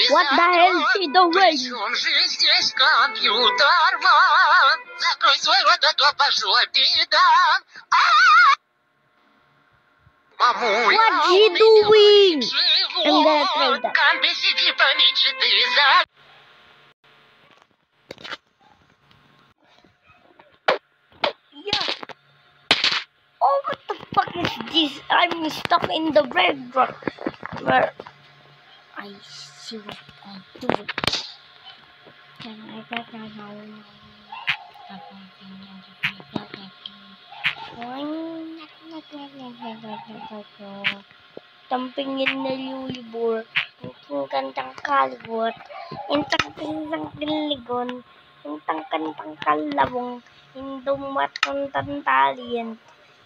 What the hell is she doing? What's she doing? I'm gonna try that. Yeah. Oh, what the fuck is this? I'm stuck in the red rock. Where I see what I'm doing. Tampingin na lulibor, ingkang kalibot, intang pinsang kiligon, intang kantang kalabong, indumat tuntan talian,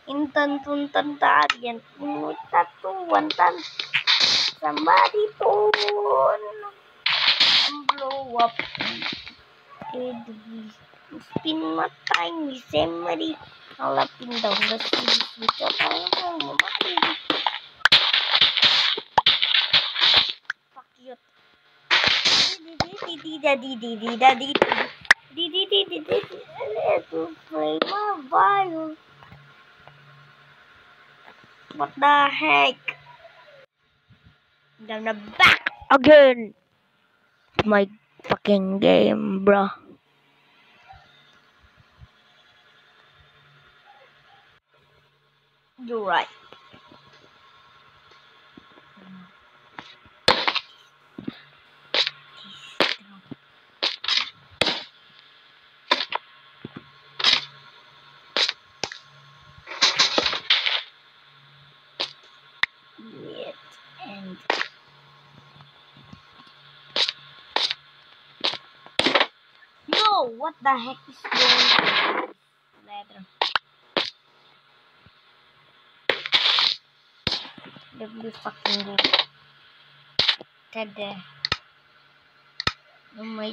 intan tuntan talian, tatuan tan, somebody tune, blow up, spin matay, misery, halapin daw na sisi, tatang matay. What the heck? I'm gonna back again. My fucking game, bro. You're right. Yes, and no, what the heck is going on? Letter W fucking game. Tada. Oh my